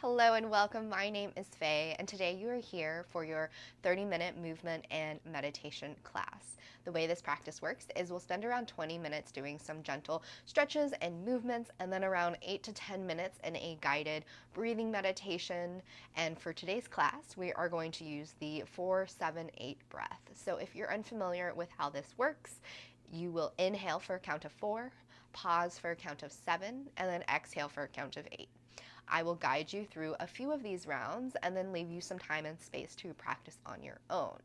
Hello and welcome. My name is Faye, and today you are here for your 30-minute movement and meditation class. The way this practice works is we'll spend around 20 minutes doing some gentle stretches and movements, and then around 8 to 10 minutes in a guided breathing meditation. And for today's class, we are going to use the 4-7-8 breath. So if you're unfamiliar with how this works, you will inhale for a count of 4, pause for a count of 7, and then exhale for a count of 8. I will guide you through a few of these rounds and then leave you some time and space to practice on your own.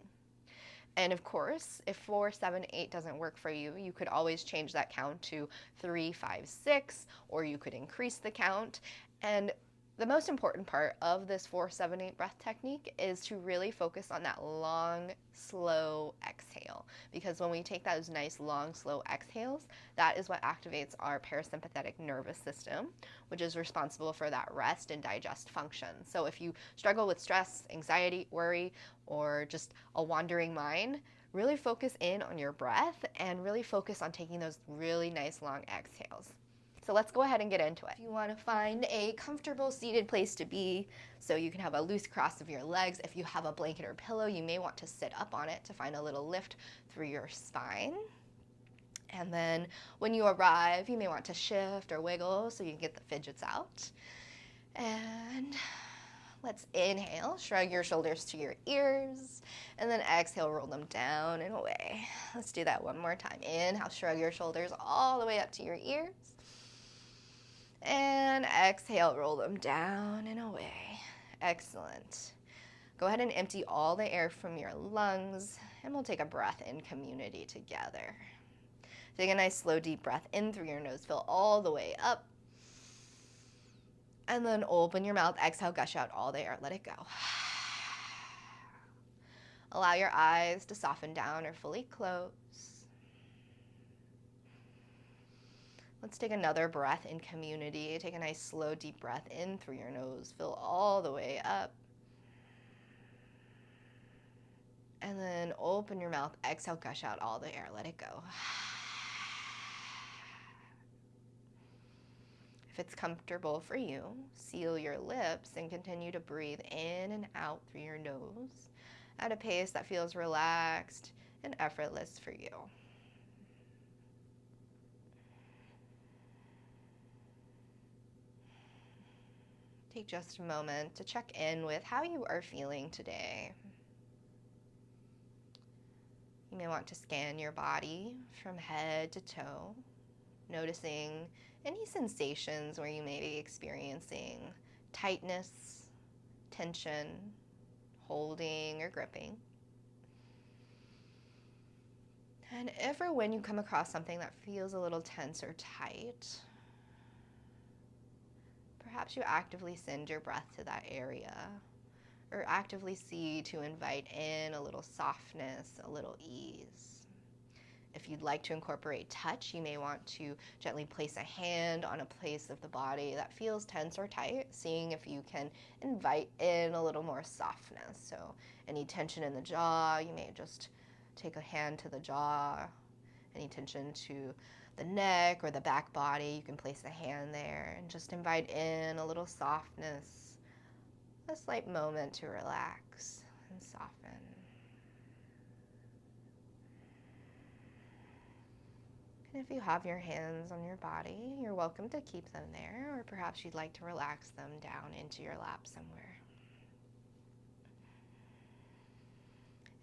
And of course, if 4, 7, 8 doesn't work for you, you could always change that count to 3, 5, 6, or you could increase the count. And the most important part of this 4-7-8 breath technique is to really focus on that long, slow exhale. Because when we take those nice, long, slow exhales, that is what activates our parasympathetic nervous system, which is responsible for that rest and digest function. So if you struggle with stress, anxiety, worry, or just a wandering mind, really focus in on your breath and really focus on taking those really nice, long exhales. So let's go ahead and get into it. If you want to find a comfortable seated place to be, so you can have a loose cross of your legs. If you have a blanket or pillow, you may want to sit up on it to find a little lift through your spine. And then when you arrive, you may want to shift or wiggle so you can get the fidgets out. And let's inhale, shrug your shoulders to your ears, and then exhale, roll them down and away. Let's do that one more time. Inhale, shrug your shoulders all the way up to your ears. And exhale, roll them down and away. Excellent. Go ahead and empty all the air from your lungs, and we'll take a breath in community together. Take a nice slow deep breath in through your nose, fill all the way up. And then open your mouth, exhale, gush out all the air, let it go. Allow your eyes to soften down or fully close. Let's take another breath in community. Take a nice slow deep breath in through your nose. Fill all the way up. And then open your mouth. Exhale, gush out all the air. Let it go. If it's comfortable for you, seal your lips and continue to breathe in and out through your nose at a pace that feels relaxed and effortless for you. Take just a moment to check in with how you are feeling today. You may want to scan your body from head to toe, noticing any sensations where you may be experiencing tightness, tension, holding, or gripping. And if or when you come across something that feels a little tense or tight, perhaps you actively send your breath to that area, or actively see to invite in a little softness, a little ease. If you'd like to incorporate touch, you may want to gently place a hand on a place of the body that feels tense or tight, seeing if you can invite in a little more softness. So any tension in the jaw, you may just take a hand to the jaw. Any tension to the neck or the back body, you can place a hand there and just invite in a little softness, a slight moment to relax and soften. And if you have your hands on your body, you're welcome to keep them there, or perhaps you'd like to relax them down into your lap somewhere.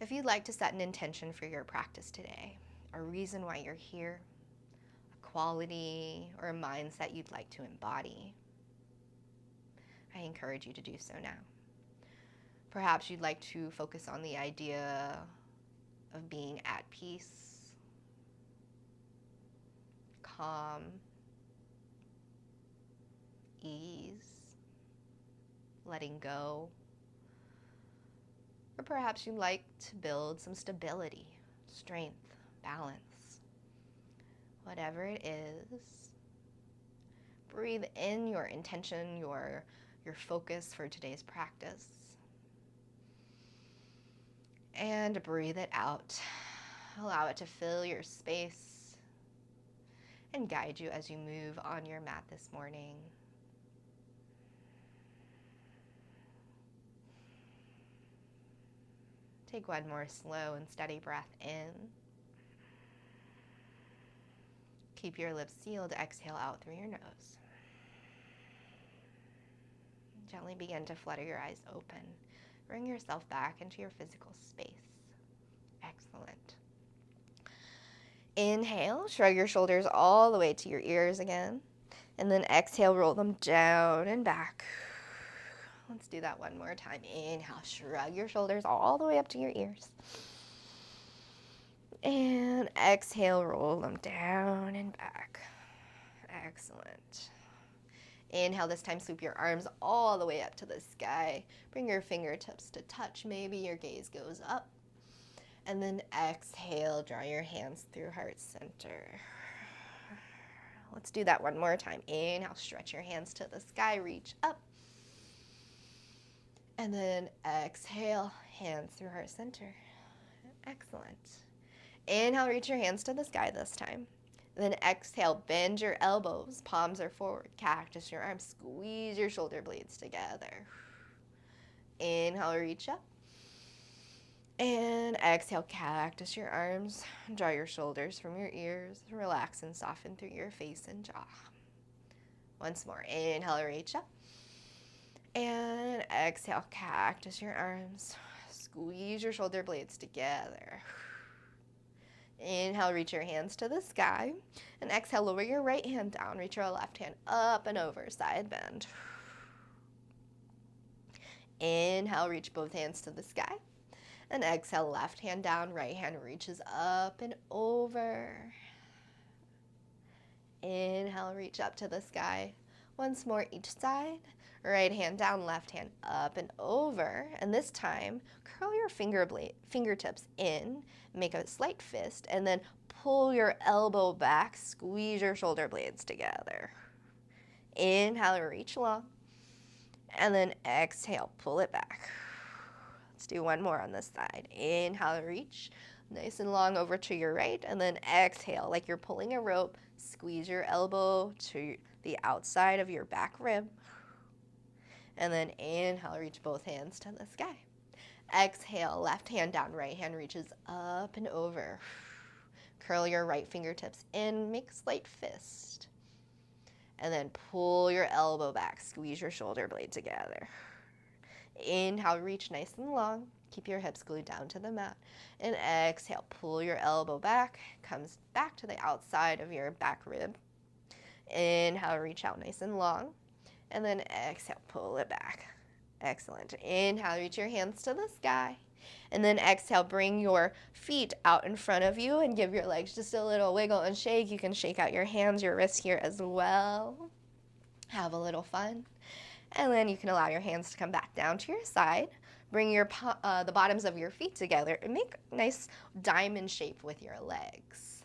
If you'd like to set an intention for your practice today, a reason why you're here, a quality or a mindset you'd like to embody, I encourage you to do so now. Perhaps you'd like to focus on the idea of being at peace, calm, ease, letting go. Or perhaps you'd like to build some stability, strength, balance. Whatever it is, breathe in your intention, your focus for today's practice. And breathe it out. Allow it to fill your space and guide you as you move on your mat this morning. Take one more slow and steady breath in. Keep your lips sealed. Exhale out through your nose. Gently begin to flutter your eyes open. Bring yourself back into your physical space. Excellent. Inhale, shrug your shoulders all the way to your ears again. And then exhale, roll them down and back. Let's do that one more time. Inhale, shrug your shoulders all the way up to your ears. And exhale, roll them down and back. Excellent. Inhale, this time sweep your arms all the way up to the sky. Bring your fingertips to touch. Maybe your gaze goes up. And then exhale, draw your hands through heart center. Let's do that one more time. Inhale, stretch your hands to the sky, reach up. And then exhale, hands through heart center. Excellent. Inhale, reach your hands to the sky this time. Then exhale, bend your elbows, palms are forward, cactus your arms, squeeze your shoulder blades together. Inhale, reach up. And exhale, cactus your arms, draw your shoulders from your ears, relax and soften through your face and jaw. Once more, inhale, reach up. And exhale, cactus your arms, squeeze your shoulder blades together. Inhale, reach your hands to the sky. And exhale, lower your right hand down, reach your left hand up and over, side bend. Inhale, reach both hands to the sky. And exhale, left hand down, right hand reaches up and over. Inhale, reach up to the sky. Once more each side. Right hand down, left hand up and over. And this time, curl your fingertips in, make a slight fist, and then pull your elbow back, squeeze your shoulder blades together. Inhale, reach long. And then exhale, pull it back. Let's do one more on this side. Inhale, reach nice and long over to your right, and then exhale like you're pulling a rope. Squeeze your elbow to the outside of your back rib. And then inhale, reach both hands to the sky. Exhale, left hand down, right hand reaches up and over. Curl your right fingertips in, make a slight fist. And then pull your elbow back, squeeze your shoulder blade together. Inhale, reach nice and long. Keep your hips glued down to the mat. And exhale, pull your elbow back, comes back to the outside of your back rib. Inhale, reach out nice and long. And then exhale, pull it back. Excellent. Inhale, reach your hands to the sky. And then exhale, bring your feet out in front of you and give your legs just a little wiggle and shake. You can shake out your hands, your wrists here as well. Have a little fun. And then you can allow your hands to come back down to your side. Bring your the bottoms of your feet together and make a nice diamond shape with your legs.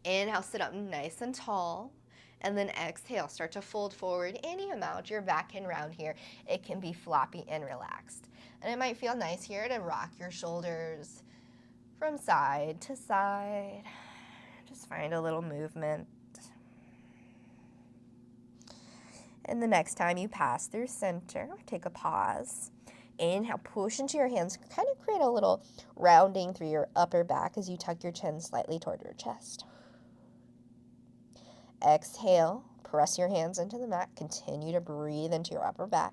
Inhale, sit up nice and tall. And then exhale, start to fold forward any amount. Your back can round here. It can be floppy and relaxed. And it might feel nice here to rock your shoulders from side to side. Just find a little movement. And the next time you pass through center, take a pause. Inhale, push into your hands. Kind of create a little rounding through your upper back as you tuck your chin slightly toward your chest. Exhale, press your hands into the mat. Continue to breathe into your upper back.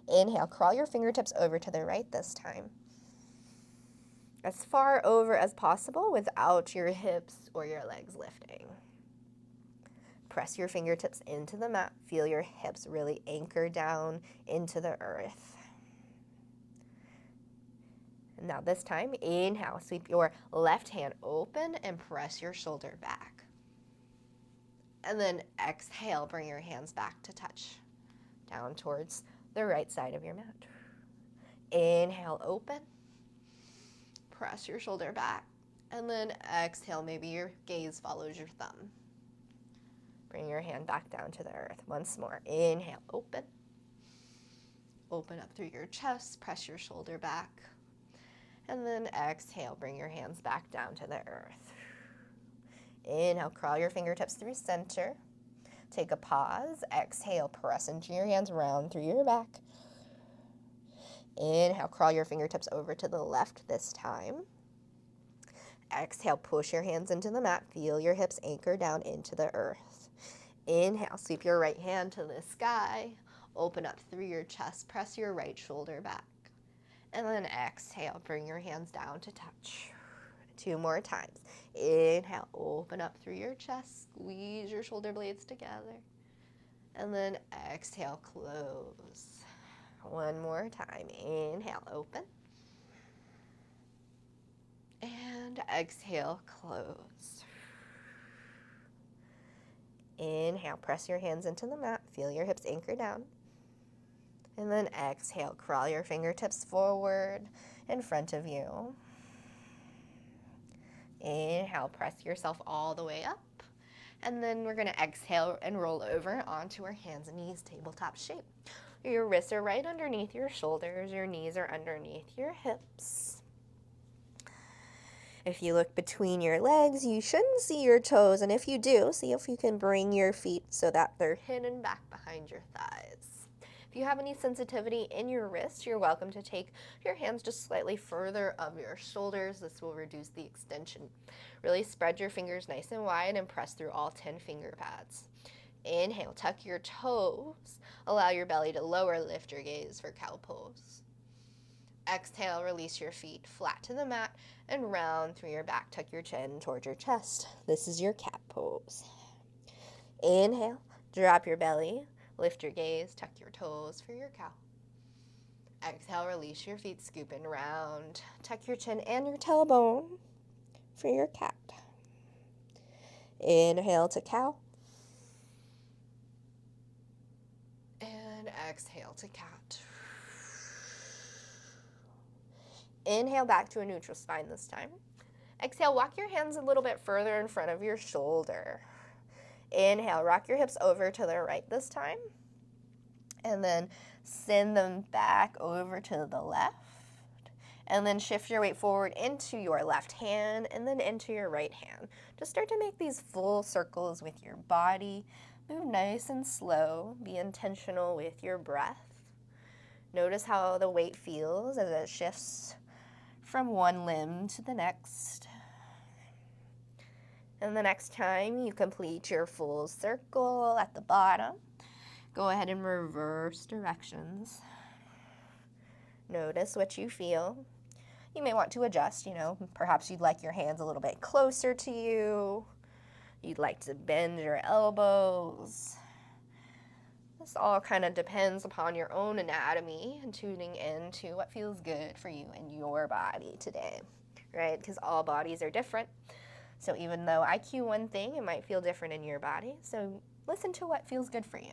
Inhale, crawl your fingertips over to the right this time. As far over as possible without your hips or your legs lifting. Press your fingertips into the mat. Feel your hips really anchor down into the earth. And now this time, inhale, sweep your left hand open and press your shoulder back. And then exhale, bring your hands back to touch down towards the right side of your mat. Inhale, open. Press your shoulder back. And then exhale, maybe your gaze follows your thumb. Bring your hand back down to the earth. Once more, inhale, open. Open up through your chest, press your shoulder back. And then exhale, bring your hands back down to the earth. Inhale, crawl your fingertips through center. Take a pause. Exhale, press into your hands, round through your back. Inhale, crawl your fingertips over to the left this time. Exhale, push your hands into the mat. Feel your hips anchor down into the earth. Inhale, sweep your right hand to the sky. Open up through your chest. Press your right shoulder back. And then exhale, bring your hands down to touch. 2 more times. Inhale, open up through your chest. Squeeze your shoulder blades together. And then exhale, close. 1 more time. Inhale, open. And exhale, close. Inhale, press your hands into the mat. Feel your hips anchor down. And then exhale, crawl your fingertips forward in front of you. Inhale, press yourself all the way up. And then we're going to exhale and roll over onto our hands and knees, tabletop shape. Your wrists are right underneath your shoulders. Your knees are underneath your hips. If you look between your legs, you shouldn't see your toes. And if you do, see if you can bring your feet so that they're hidden back behind your thighs. If you have any sensitivity in your wrists, you're welcome to take your hands just slightly further of your shoulders. This will reduce the extension. Really spread your fingers nice and wide and press through all 10 finger pads. Inhale, tuck your toes. Allow your belly to lower, lift your gaze for cow pose. Exhale, release your feet flat to the mat and round through your back. Tuck your chin towards your chest. This is your cat pose. Inhale, drop your belly, lift your gaze, tuck your toes for your cow. Exhale, release your feet, scoop and round. Tuck your chin and your tailbone for your cat. Inhale to cow. And exhale to cat. Inhale back to a neutral spine this time. Exhale, walk your hands a little bit further in front of your shoulder. Inhale, rock your hips over to the right this time. And then send them back over to the left. And then shift your weight forward into your left hand and then into your right hand. Just start to make these full circles with your body. Move nice and slow. Be intentional with your breath. Notice how the weight feels as it shifts from one limb to the next. And the next time you complete your full circle at the bottom, go ahead and reverse directions. Notice what you feel. You may want to adjust, perhaps you'd like your hands a little bit closer to you. You'd like to bend your elbows. This all kind of depends upon your own anatomy and tuning into what feels good for you and your body today, right? Because all bodies are different. So even though I cue one thing, it might feel different in your body. So listen to what feels good for you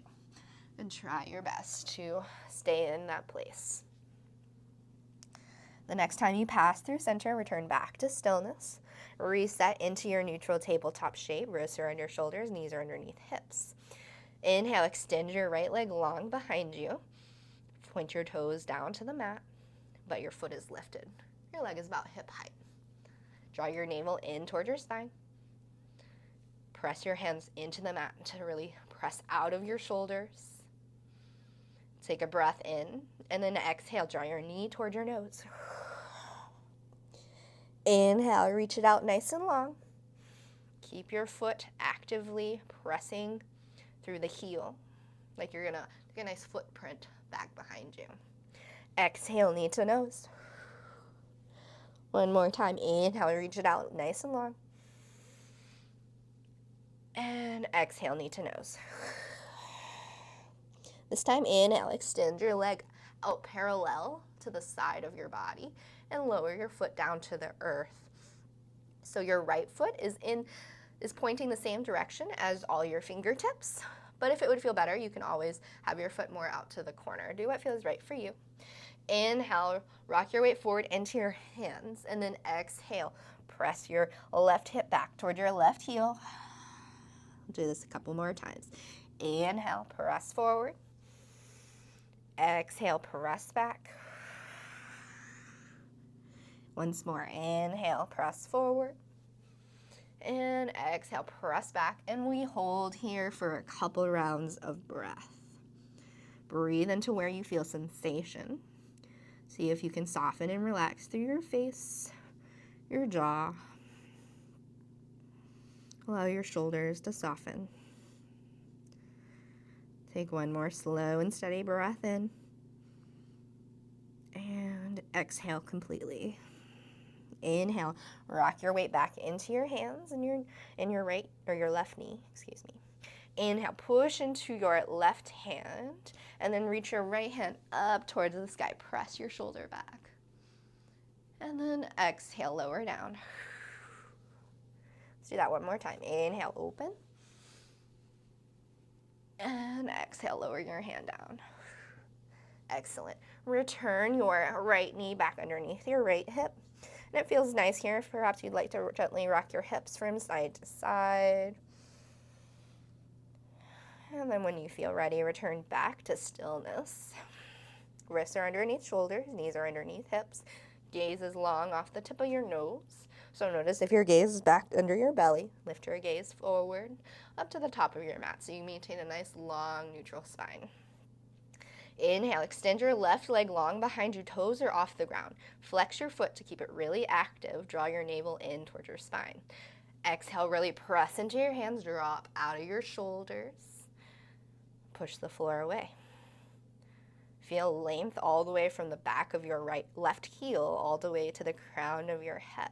and try your best to stay in that place. The next time you pass through center, return back to stillness. Reset into your neutral tabletop shape. Wrists are under shoulders, knees are underneath hips. Inhale, extend your right leg long behind you. Point your toes down to the mat, but your foot is lifted. Your leg is about hip height. Draw your navel in toward your spine. Press your hands into the mat to really press out of your shoulders. Take a breath in, and then exhale, draw your knee toward your nose. Inhale, reach it out nice and long. Keep your foot actively pressing through the heel, like you're gonna take a nice footprint back behind you. Exhale, knee to nose. One more time. Inhale, reach it out nice and long. And exhale, knee to nose. This time, inhale, extend your leg out parallel to the side of your body and lower your foot down to the earth. So your right foot is pointing the same direction as all your fingertips. But if it would feel better, you can always have your foot more out to the corner. Do what feels right for you. Inhale, rock your weight forward into your hands, and then exhale, press your left hip back toward your left heel. Do this a couple more times. Inhale, press forward. Exhale, press back. Once more, inhale, press forward. And exhale, press back, and we hold here for a couple rounds of breath. Breathe into where you feel sensation. So See if you can soften and relax through your face, your jaw. Allow your shoulders to soften. Take one more slow and steady breath in. And exhale completely. Inhale, rock your weight back into your hands and your right or your left knee, excuse me. Inhale, push into your left hand and then reach your right hand up towards the sky. Press your shoulder back. And then exhale, lower down. Let's do that one more time. Inhale, open. And exhale, lower your hand down. Excellent. Return your right knee back underneath your right hip. And it feels nice here if perhaps you'd like to gently rock your hips from side to side. And then when you feel ready, return back to stillness. Wrists are underneath shoulders, knees are underneath hips. Gaze is long off the tip of your nose. So notice if your gaze is back under your belly, lift your gaze forward up to the top of your mat so you maintain a nice long neutral spine. Inhale, extend your left leg long behind you, toes are off the ground. Flex your foot to keep it really active. Draw your navel in towards your spine. Exhale, really press into your hands, drop out of your shoulders. Push the floor away. Feel length all the way from the back of your left heel all the way to the crown of your head.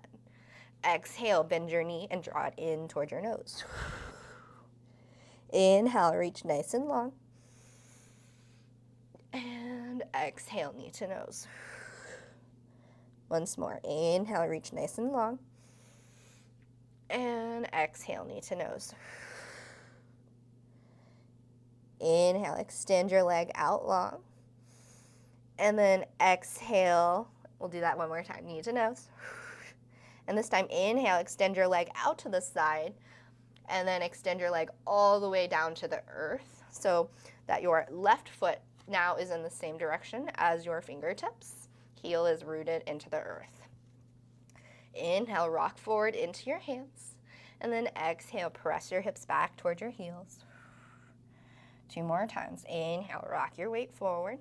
Exhale, bend your knee and draw it in toward your nose. Inhale, reach nice and long. And exhale, knee to nose. Once more. Inhale, reach nice and long. And exhale, knee to nose. Inhale, extend your leg out long. And then exhale, we'll do that one more time, knee to nose. And this time, inhale, extend your leg out to the side. And then extend your leg all the way down to the earth so that your left foot now is in the same direction as your fingertips. Heel is rooted into the earth. Inhale, rock forward into your hands. And then exhale, press your hips back toward your heels. 2 more times. Inhale, rock your weight forward.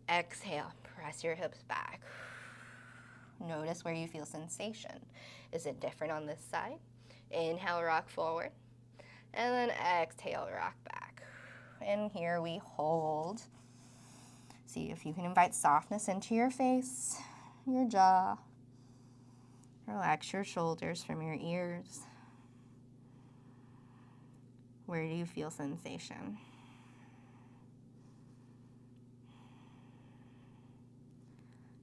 Exhale, press your hips back. Notice where you feel sensation. Is it different on this side? Inhale, rock forward. And then exhale, rock back. And here we hold. See if you can invite softness into your face, your jaw. Relax your shoulders from your ears. Where do you feel sensation?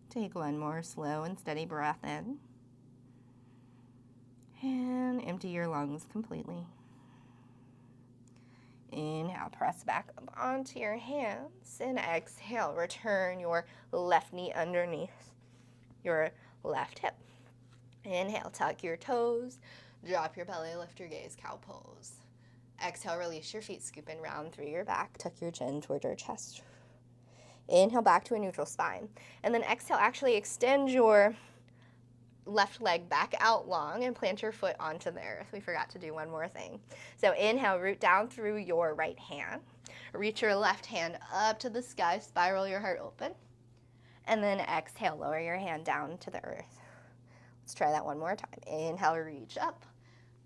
Take one more slow and steady breath in. And empty your lungs completely. Inhale, press back up onto your hands. And exhale, return your left knee underneath your left hip. Inhale, tuck your toes. Drop your belly, lift your gaze, cow pose. Exhale, release your feet, scoop and round through your back. Tuck your chin toward your chest. Inhale, back to a neutral spine. And then exhale, actually extend your left leg back out long and plant your foot onto the earth. We forgot to do one more thing. So inhale, root down through your right hand. Reach your left hand up to the sky, spiral your heart open. And then exhale, lower your hand down to the earth. Let's try that one more time. Inhale, reach up.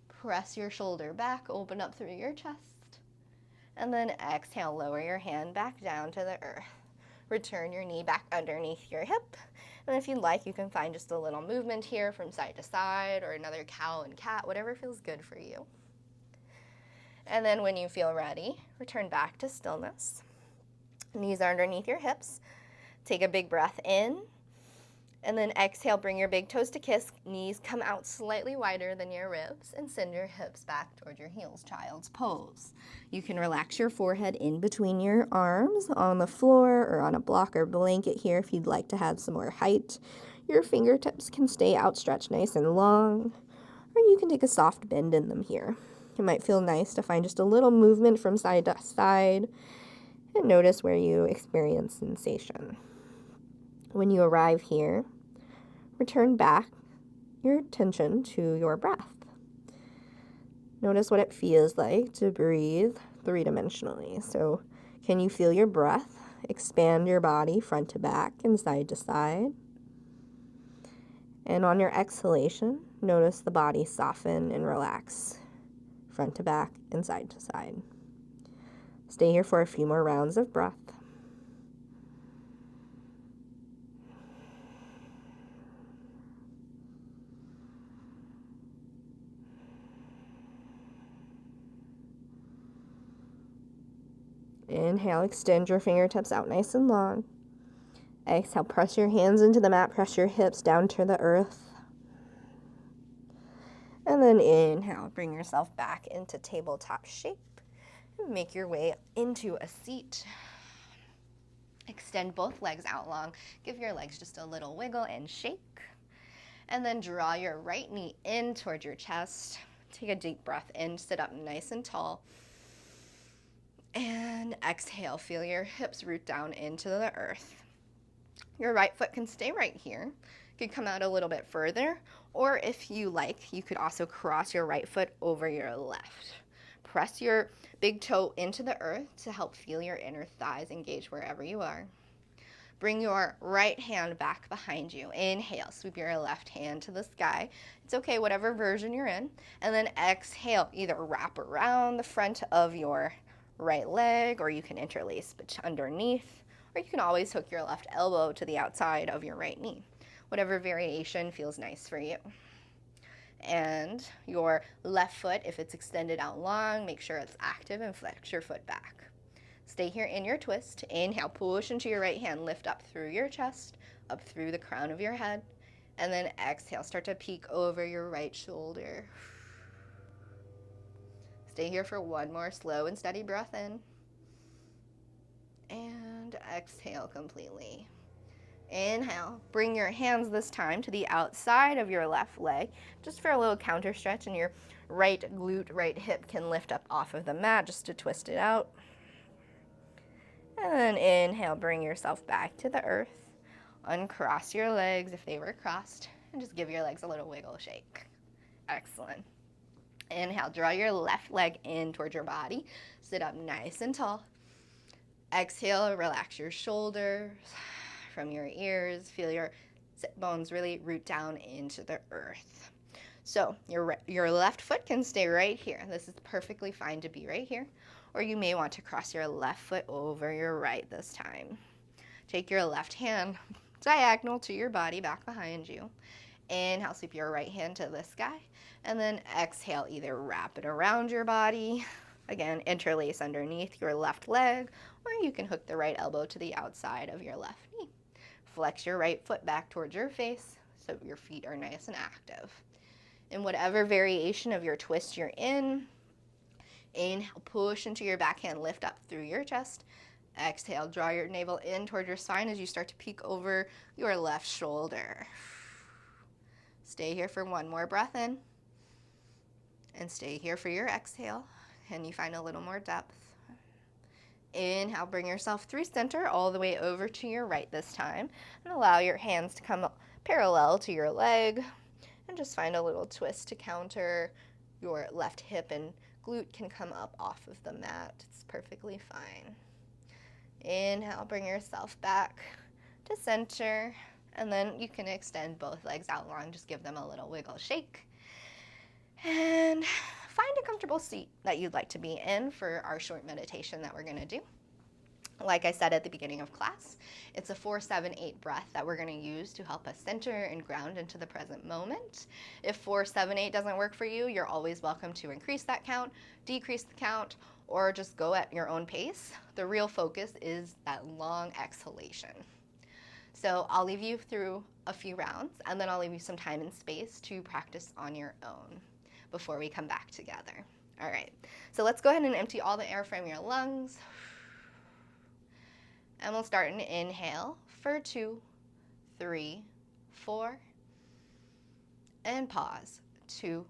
Press your shoulder back, open up through your chest. And then exhale, lower your hand back down to the earth. Return your knee back underneath your hip. And if you'd like, you can find just a little movement here from side to side or another cow and cat, whatever feels good for you. And then when you feel ready, return back to stillness. Knees are underneath your hips. Take a big breath in. And then exhale, bring your big toes to kiss. Knees come out slightly wider than your ribs and send your hips back toward your heels, child's pose. You can relax your forehead in between your arms on the floor or on a block or blanket here if you'd like to have some more height. Your fingertips can stay outstretched nice and long, or you can take a soft bend in them here. It might feel nice to find just a little movement from side to side and notice where you experience sensation. When you arrive here, return back your attention to your breath. Notice what it feels like to breathe 3-dimensionally. So can you feel your breath expand your body front to back and side to side. And on your exhalation, notice the body soften and relax front to back and side to side. Stay here for a few more rounds of breath. Inhale, extend your fingertips out nice and long. Exhale, press your hands into the mat, press your hips down to the earth. And then inhale, bring yourself back into tabletop shape. And make your way into a seat. Extend both legs out long. Give your legs just a little wiggle and shake. And then draw your right knee in toward your chest. Take a deep breath in, sit up nice and tall. And exhale, feel your hips root down into the earth. Your right foot can stay right here. You could come out a little bit further, or if you like, you could also cross your right foot over your left. Press your big toe into the earth to help feel your inner thighs engage wherever you are. Bring your right hand back behind you. Inhale, sweep your left hand to the sky. It's okay, whatever version you're in. And then exhale, either wrap around the front of your right leg, or you can interlace underneath, or you can always hook your left elbow to the outside of your right knee. Whatever variation feels nice for you. And your left foot, if it's extended out long, make sure it's active and flex your foot back. Stay here in your twist. Inhale, push into your right hand, lift up through your chest, up through the crown of your head. And then exhale, start to peek over your right shoulder. Stay here for one more slow and steady breath in. And exhale completely. Inhale, bring your hands this time to the outside of your left leg, just for a little counter stretch, and your right glute, right hip can lift up off of the mat just to twist it out. And then inhale, bring yourself back to the earth. Uncross your legs if they were crossed, and just give your legs a little wiggle shake. Excellent. Inhale, draw your left leg in towards your body. Sit up nice and tall. Exhale, relax your shoulders from your ears. Feel your sit bones really root down into the earth. So your left foot can stay right here. This is perfectly fine to be right here. Or you may want to cross your left foot over your right this time. Take your left hand diagonal to your body back behind you. Inhale, sweep your right hand to the sky. And then exhale, either wrap it around your body. Again, interlace underneath your left leg, or you can hook the right elbow to the outside of your left knee. Flex your right foot back towards your face so your feet are nice and active. In whatever variation of your twist you're in, inhale, push into your backhand, lift up through your chest. Exhale, draw your navel in toward your spine as you start to peek over your left shoulder. Stay here for one more breath in. And stay here for your exhale. And you find a little more depth. Inhale, bring yourself through center all the way over to your right this time. And allow your hands to come parallel to your leg. And just find a little twist to counter. Your left hip and glute can come up off of the mat. It's perfectly fine. Inhale, bring yourself back to center. And then you can extend both legs out long. Just give them a little wiggle shake. And find a comfortable seat that you'd like to be in for our short meditation that we're going to do. Like I said at the beginning of class, it's a 4-7-8 breath that we're going to use to help us center and ground into the present moment. If 4-7-8 doesn't work for you, you're always welcome to increase that count, decrease the count, or just go at your own pace. The real focus is that long exhalation. So I'll leave you through a few rounds, and then I'll leave you some time and space to practice on your own before we come back together. All right, so let's go ahead and empty all the air from your lungs. And we'll start an inhale for 2, 3, 4. And pause. 2,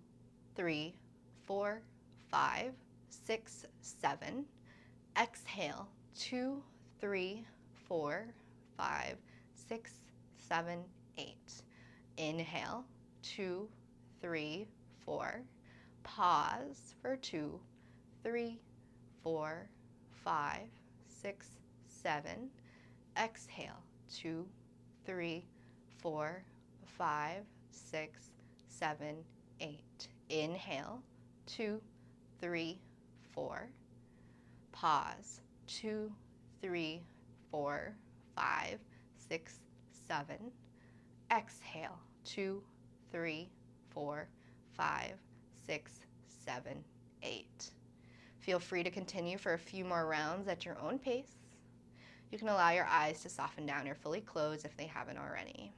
3, 4, 5, 6, 7. Exhale. 2, 3, 4, 5, 6, 7, 8. Inhale. 2, 3, 4. Pause for 2, 3, 4, 5, 6, 7. Exhale, 2, 3, 4, 5, 6, 7, 8. Inhale, 2, 3, 4. Pause, 2, 3, 4, 5, 6, 7. Exhale, 2, 3, 4, 5, 6, 7, 8. Feel free to continue for a few more rounds at your own pace. You can allow your eyes to soften down or fully close if they haven't already.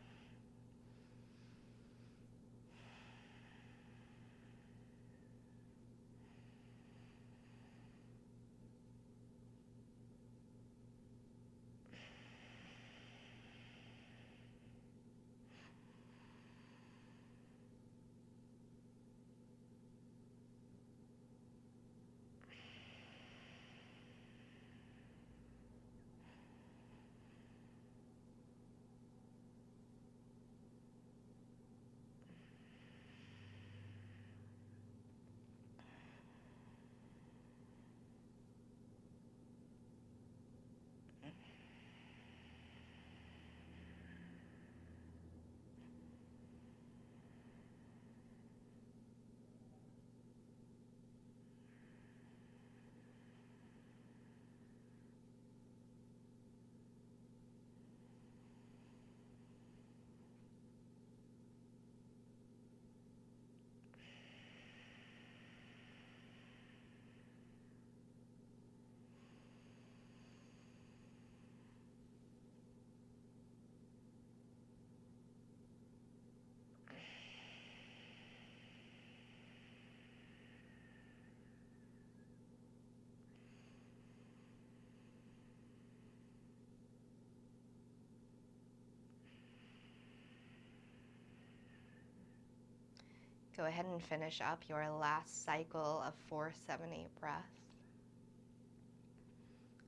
Go ahead and finish up your last cycle of 4, 7, 8 breaths.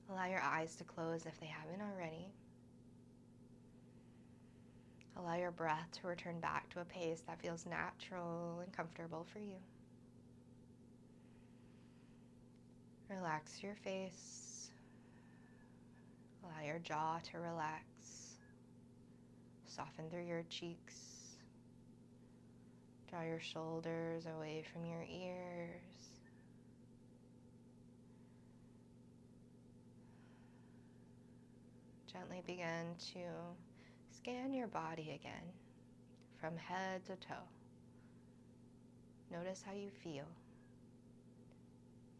Allow your eyes to close if they haven't already. Allow your breath to return back to a pace that feels natural and comfortable for you. Relax your face. Allow your jaw to relax. Soften through your cheeks. Draw your shoulders away from your ears. Gently begin to scan your body again from head to toe. Notice how you feel.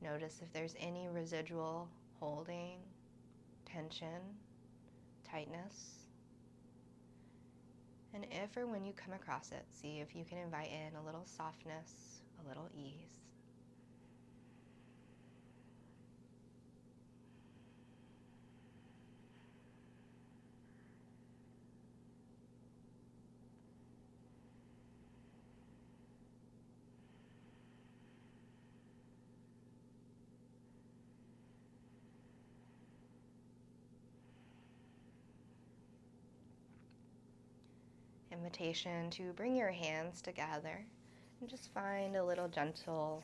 Notice if there's any residual holding, tension, tightness. And if or when you come across it, see if you can invite in a little softness, a little ease. Invitation to bring your hands together and just find a little gentle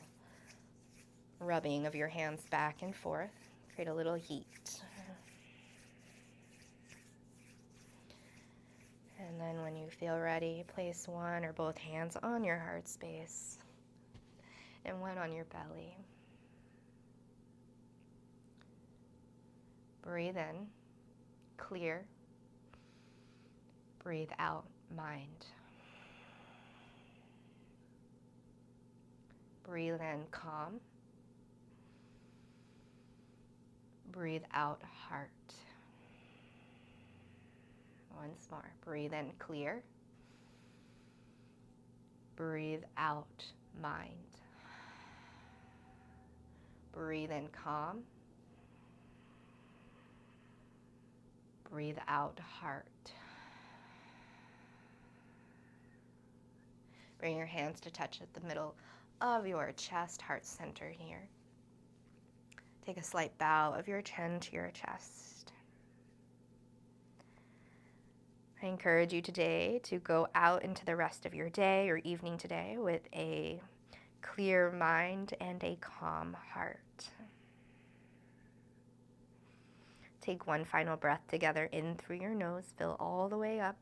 rubbing of your hands back and forth. Create a little heat. And then when you feel ready, place one or both hands on your heart space and one on your belly. Breathe in, clear. Breathe out, mind. Breathe in, calm. Breathe out, heart. Once more. Breathe in, clear. Breathe out, mind. Breathe in, calm. Breathe out, heart. Bring your hands to touch at the middle of your chest, heart center here. Take a slight bow of your chin to your chest. I encourage you today to go out into the rest of your day or evening today with a clear mind and a calm heart. Take one final breath together in through your nose, fill all the way up.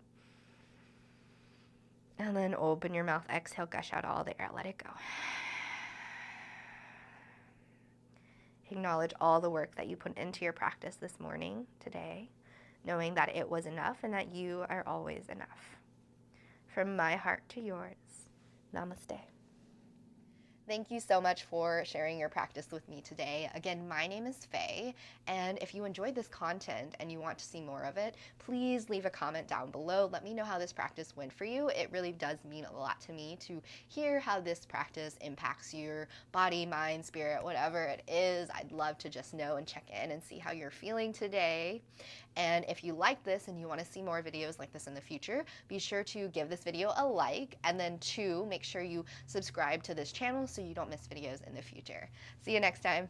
And then open your mouth, exhale, gush out all the air, let it go. Acknowledge all the work that you put into your practice this morning, today, knowing that it was enough and that you are always enough. From my heart to yours, namaste. Thank you so much for sharing your practice with me today. Again, my name is Faye, and if you enjoyed this content and you want to see more of it, please leave a comment down below. Let me know how this practice went for you. It really does mean a lot to me to hear how this practice impacts your body, mind, spirit, whatever it is. I'd love to just know and check in and see how you're feeling today. And if you like this and you want to see more videos like this in the future, be sure to give this video a like, and then 2, make sure you subscribe to this channel so you don't miss videos in the future. See you next time.